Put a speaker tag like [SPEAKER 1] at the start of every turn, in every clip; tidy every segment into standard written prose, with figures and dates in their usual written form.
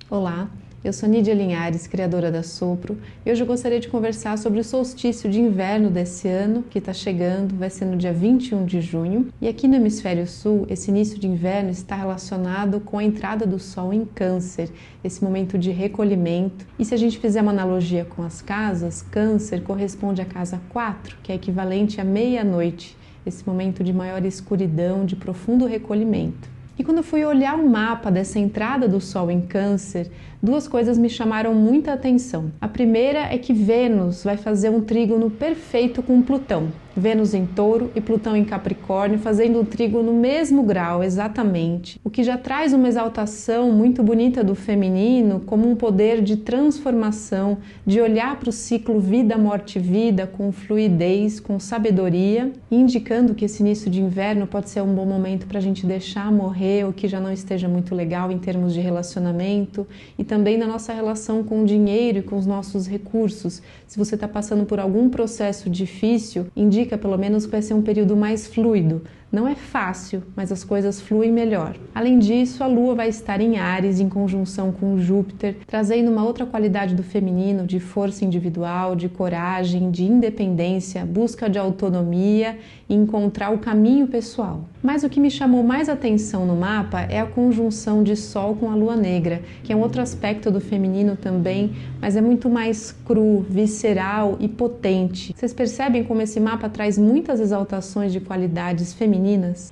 [SPEAKER 1] Olá, eu sou Nídia Linhares, criadora da Sopro, e hoje eu gostaria de conversar sobre o solstício de inverno desse ano, que está chegando, vai ser no dia 21 de junho. E aqui no Hemisfério Sul, esse início de inverno está relacionado com a entrada do Sol em Câncer, esse momento de recolhimento. E se a gente fizer uma analogia com as casas, Câncer corresponde à casa 4, que é equivalente à meia-noite, esse momento de maior escuridão, de profundo recolhimento. E quando eu fui olhar o mapa dessa entrada do Sol em Câncer, duas coisas me chamaram muita atenção. A primeira é que Vênus vai fazer um trígono perfeito com Plutão. Vênus em Touro e Plutão em Capricórnio fazendo um trígono no mesmo grau, exatamente. O que já traz uma exaltação muito bonita do feminino como um poder de transformação, de olhar para o ciclo vida, morte, vida com fluidez, com sabedoria, indicando que esse início de inverno pode ser um bom momento para a gente deixar morrer o que já não esteja muito legal em termos de relacionamento e também na nossa relação com o dinheiro e com os nossos recursos. Se você está passando por algum processo difícil, indica pelo menos que vai ser um período mais fluido. Não é fácil, mas as coisas fluem melhor. Além disso, a Lua vai estar em Áries, em conjunção com Júpiter, trazendo uma outra qualidade do feminino, de força individual, de coragem, de independência, busca de autonomia e encontrar o caminho pessoal. Mas o que me chamou mais atenção no mapa é a conjunção de Sol com a Lua Negra, que é um outro aspecto do feminino também, mas é muito mais cru, visceral e potente. Vocês percebem como esse mapa traz muitas exaltações de qualidades femininas?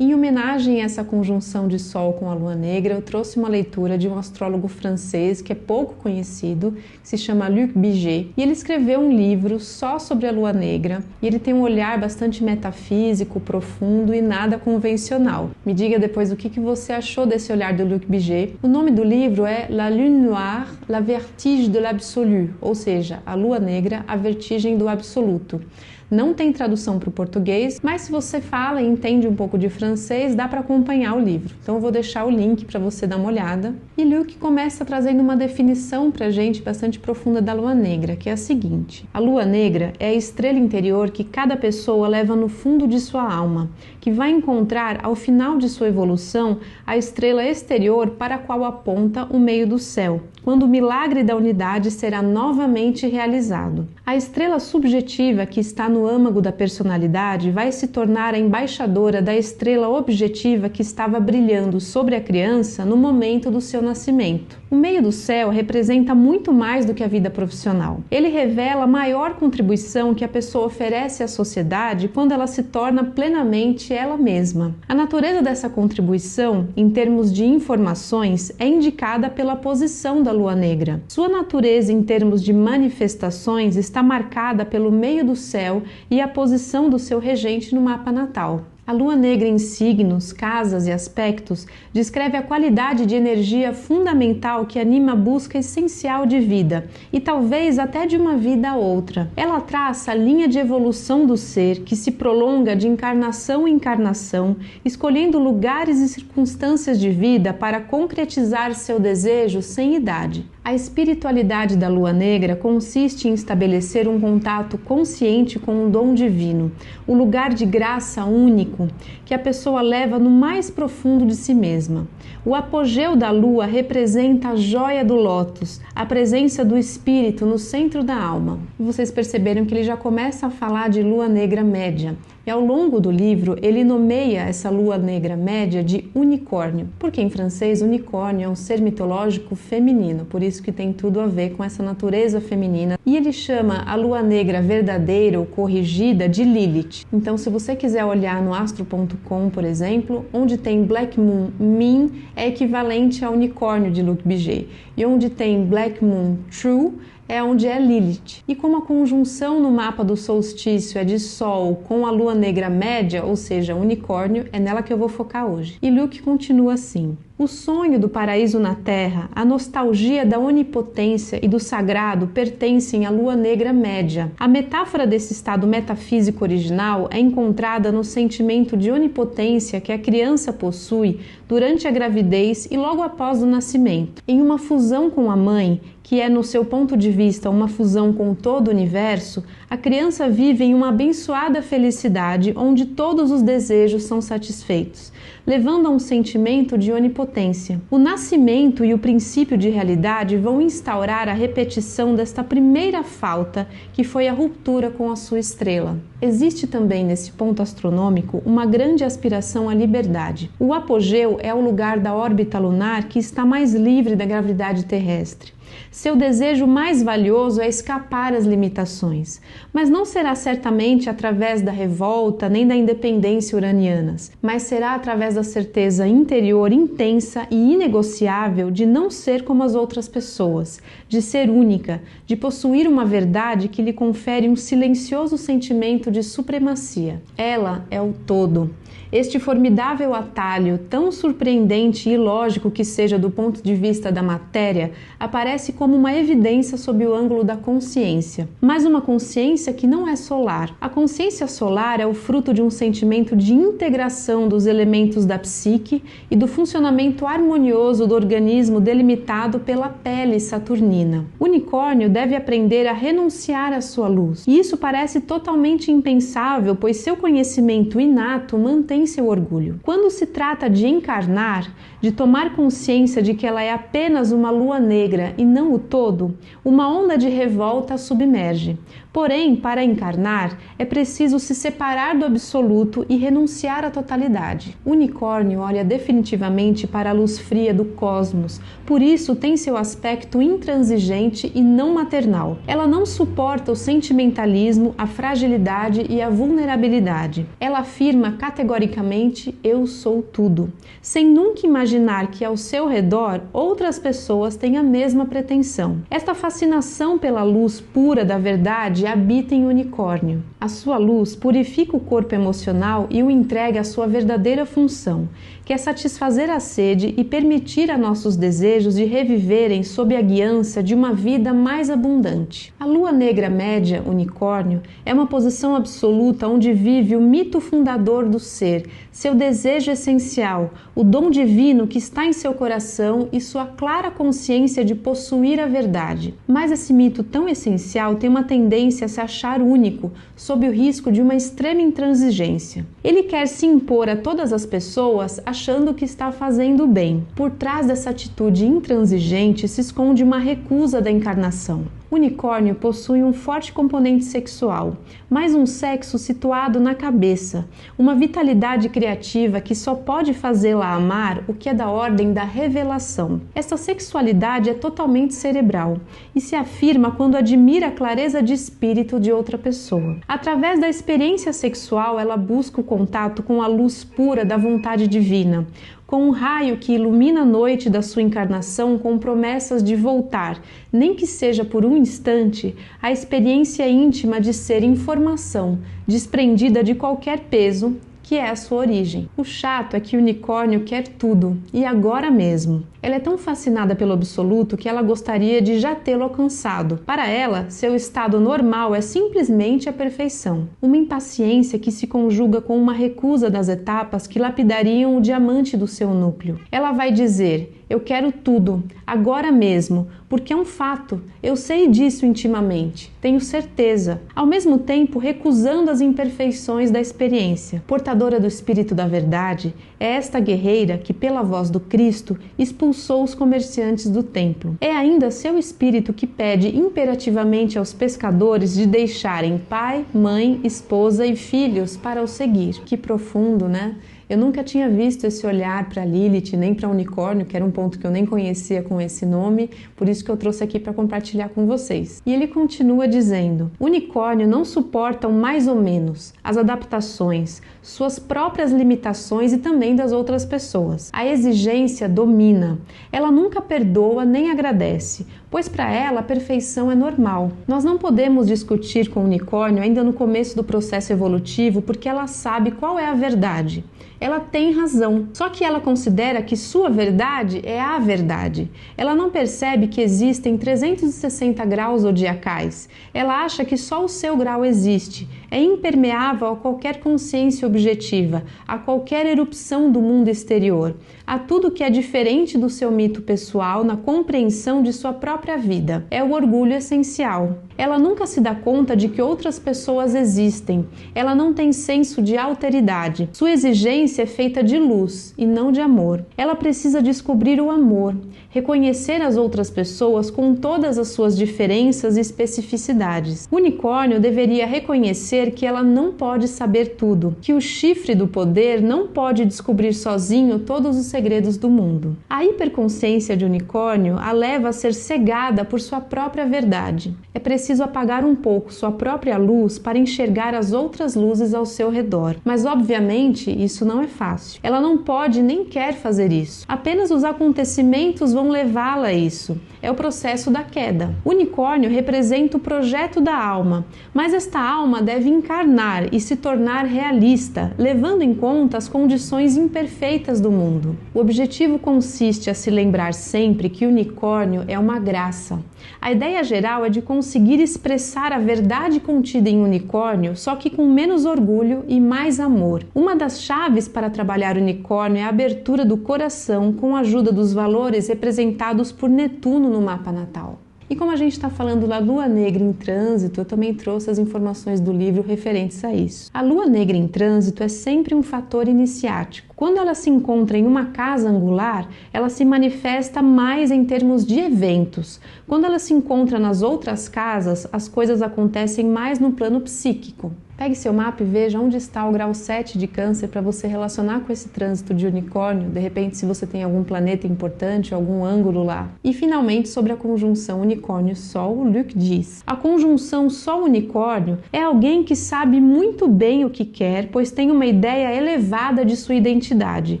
[SPEAKER 1] Em homenagem a essa conjunção de Sol com a Lua Negra, eu trouxe uma leitura de um astrólogo francês que é pouco conhecido, que se chama Luc Biget, e ele escreveu um livro só sobre a Lua Negra, e ele tem um olhar bastante metafísico, profundo e nada convencional. Me diga depois o que você achou desse olhar do Luc Biget. O nome do livro é La Lune Noire, la vertige de l'absolu, ou seja, a Lua Negra, a vertigem do absoluto. Não tem tradução para o português, mas se você fala e entende um pouco de francês, dá para acompanhar o livro. Então eu vou deixar o link para você dar uma olhada. E Luc começa trazendo uma definição para a gente bastante profunda da Lua Negra, que é a seguinte: a Lua Negra é a estrela interior que cada pessoa leva no fundo de sua alma, que vai encontrar ao final de sua evolução a estrela exterior para a qual aponta o meio do céu, quando o milagre da unidade será novamente realizado. A estrela subjetiva que está no âmago da personalidade vai se tornar a embaixadora da estrela objetiva que estava brilhando sobre a criança no momento do seu nascimento. O meio do céu representa muito mais do que a vida profissional. Ele revela a maior contribuição que a pessoa oferece à sociedade quando ela se torna plenamente ela mesma. A natureza dessa contribuição, em termos de informações, é indicada pela posição da Lua Negra. Sua natureza em termos de manifestações está marcada pelo meio do céu e a posição do seu regente no mapa natal. A Lua Negra em signos, casas e aspectos descreve a qualidade de energia fundamental que anima a busca essencial de vida e talvez até de uma vida a outra. Ela traça a linha de evolução do ser que se prolonga de encarnação em encarnação, escolhendo lugares e circunstâncias de vida para concretizar seu desejo sem idade. A espiritualidade da Lua Negra consiste em estabelecer um contato consciente com um dom divino, o lugar de graça único que a pessoa leva no mais profundo de si mesma. O apogeu da Lua representa a joia do lótus, a presença do espírito no centro da alma. E vocês perceberam que ele já começa a falar de Lua Negra média. E ao longo do livro, ele nomeia essa Lua Negra média de unicórnio, porque em francês unicórnio é um ser mitológico feminino, por isso que tem tudo a ver com essa natureza feminina. E ele chama a Lua Negra verdadeira ou corrigida de Lilith. Então, se você quiser olhar no astro.com, por exemplo, onde tem Black Moon Min é equivalente a unicórnio de Luc Biget, e onde tem Black Moon True é onde é Lilith. E como a conjunção no mapa do solstício é de Sol com a Lua Negra média, ou seja, unicórnio, é nela que eu vou focar hoje. E Luc continua assim: o sonho do paraíso na Terra, a nostalgia da onipotência e do sagrado pertencem à Lua Negra média. A metáfora desse estado metafísico original é encontrada no sentimento de onipotência que a criança possui durante a gravidez e logo após o nascimento. Em uma fusão com a mãe, que é, no seu ponto de vista, uma fusão com todo o universo, a criança vive em uma abençoada felicidade onde todos os desejos são satisfeitos. levando a um sentimento de onipotência. O nascimento e o princípio de realidade vão instaurar a repetição desta primeira falta, que foi a ruptura com a sua estrela. Existe também nesse ponto astronômico uma grande aspiração à liberdade. O apogeu é o lugar da órbita lunar que está mais livre da gravidade terrestre. Seu desejo mais valioso é escapar às limitações, mas não será certamente através da revolta nem da independência uranianas, mas será através da certeza interior intensa e inegociável de não ser como as outras pessoas, de ser única, de possuir uma verdade que lhe confere um silencioso sentimento de supremacia. Ela é o todo. Este formidável atalho, tão surpreendente e ilógico que seja do ponto de vista da matéria, aparece como uma evidência sob o ângulo da consciência. Mas uma consciência que não é solar. A consciência solar é o fruto de um sentimento de integração dos elementos da psique e do funcionamento harmonioso do organismo delimitado pela pele saturnina. O unicórnio deve aprender a renunciar à sua luz. E isso parece totalmente impensável, pois seu conhecimento inato mantém seu orgulho. Quando se trata de encarnar, de tomar consciência de que ela é apenas uma lua negra e não o todo, uma onda de revolta a submerge. Porém, para encarnar, é preciso se separar do absoluto e renunciar à totalidade. O unicórnio olha definitivamente para a luz fria do cosmos, por isso tem seu aspecto intransigente e não maternal. Ela não suporta o sentimentalismo, a fragilidade e a vulnerabilidade. Ela afirma categoricamente: eu sou tudo, sem nunca imaginar que ao seu redor outras pessoas têm a mesma pretensão. Esta fascinação pela luz pura da verdade habita em unicórnio. A sua luz purifica o corpo emocional e o entrega à sua verdadeira função, que é satisfazer a sede e permitir a nossos desejos de reviverem sob a guiança de uma vida mais abundante. A lua negra média, unicórnio, é uma posição absoluta onde vive o mito fundador do ser, seu desejo essencial, o dom divino que está em seu coração e sua clara consciência de possuir a verdade. Mas esse mito tão essencial tem uma tendência a se achar único, sob o risco de uma extrema intransigência. Ele quer se impor a todas as pessoas achando que está fazendo bem. Por trás dessa atitude intransigente se esconde uma recusa da encarnação. O unicórnio possui um forte componente sexual, mas um sexo situado na cabeça, uma vitalidade criativa que só pode fazê-la amar o que é da ordem da revelação. Essa sexualidade é totalmente cerebral e se afirma quando admira a clareza de espírito de outra pessoa. Através da experiência sexual, ela busca o contato com a luz pura da vontade divina, com um raio que ilumina a noite da sua encarnação com promessas de voltar, nem que seja por um instante, à experiência íntima de ser informação, desprendida de qualquer peso, que é a sua origem. O chato é que o unicórnio quer tudo, e agora mesmo. Ela é tão fascinada pelo absoluto que ela gostaria de já tê-lo alcançado. Para ela, seu estado normal é simplesmente a perfeição. Uma impaciência que se conjuga com uma recusa das etapas que lapidariam o diamante do seu núcleo. Ela vai dizer: eu quero tudo, agora mesmo, porque é um fato, eu sei disso intimamente, tenho certeza, ao mesmo tempo recusando as imperfeições da experiência. Portadora do Espírito da Verdade, é esta guerreira que, pela voz do Cristo, expulsou os comerciantes do templo. É ainda seu espírito que pede imperativamente aos pescadores de deixarem pai, mãe, esposa e filhos para o seguir. Que profundo, né? Eu nunca tinha visto esse olhar para Lilith, nem para unicórnio, que era um ponto que eu nem conhecia com esse nome, por isso que eu trouxe aqui para compartilhar com vocês. E ele continua dizendo: o unicórnio não suporta o mais ou menos, as adaptações, suas próprias limitações e também das outras pessoas. A exigência domina. Ela nunca perdoa nem agradece, pois para ela a perfeição é normal. Nós não podemos discutir com o unicórnio ainda no começo do processo evolutivo, porque ela sabe qual é a verdade. Ela tem razão, só que ela considera que sua verdade é a verdade. Ela não percebe que existem 360 graus zodiacais. Ela acha que só o seu grau existe. É impermeável a qualquer consciência objetiva, a qualquer erupção do mundo exterior, a tudo que é diferente do seu mito pessoal na compreensão de sua própria vida. É o orgulho essencial. Ela nunca se dá conta de que outras pessoas existem. Ela não tem senso de alteridade. Sua exigência é feita de luz e não de amor. Ela precisa descobrir o amor, reconhecer as outras pessoas com todas as suas diferenças e especificidades. O unicórnio deveria reconhecer que ela não pode saber tudo, que o chifre do poder não pode descobrir sozinho todos os segredos do mundo. A hiperconsciência de unicórnio a leva a ser cegada por sua própria verdade. É preciso apagar um pouco sua própria luz para enxergar as outras luzes ao seu redor. Mas, obviamente, isso não é fácil. Ela não pode nem quer fazer isso. Apenas os acontecimentos vão levá-la a isso. É o processo da queda. O unicórnio representa o projeto da alma, mas esta alma deve encarnar e se tornar realista, levando em conta as condições imperfeitas do mundo. O objetivo consiste a se lembrar sempre que o unicórnio é uma graça. A ideia geral é de conseguir expressar a verdade contida em unicórnio, só que com menos orgulho e mais amor. Uma das chaves para trabalhar o unicórnio é a abertura do coração com a ajuda dos valores representados por Netuno no mapa natal. E como a gente está falando da Lua Negra em Trânsito, eu também trouxe as informações do livro referentes a isso. A Lua Negra em Trânsito é sempre um fator iniciático. Quando ela se encontra em uma casa angular, ela se manifesta mais em termos de eventos. Quando ela se encontra nas outras casas, as coisas acontecem mais no plano psíquico. Pegue seu mapa e veja onde está o grau 7 de Câncer para você relacionar com esse trânsito de unicórnio, de repente se você tem algum planeta importante, algum ângulo lá. E finalmente sobre a conjunção unicórnio-sol, o Luc diz: a conjunção sol-unicórnio é alguém que sabe muito bem o que quer, pois tem uma ideia elevada de sua identidade,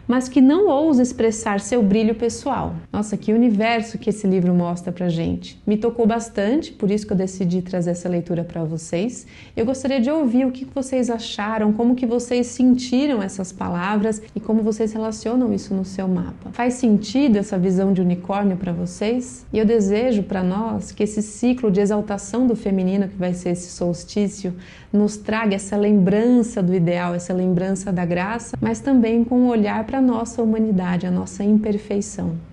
[SPEAKER 1] mas que não ousa expressar seu brilho pessoal. Nossa, que universo que esse livro mostra pra gente. Me tocou bastante, por isso que eu decidi trazer essa leitura para vocês. Eu gostaria de ouvir o que vocês acharam, como que vocês sentiram essas palavras e como vocês relacionam isso no seu mapa. Faz sentido essa visão de unicórnio para vocês? E eu desejo para nós que esse ciclo de exaltação do feminino, que vai ser esse solstício, nos traga essa lembrança do ideal, essa lembrança da graça, mas também com um olhar para a nossa humanidade, a nossa imperfeição.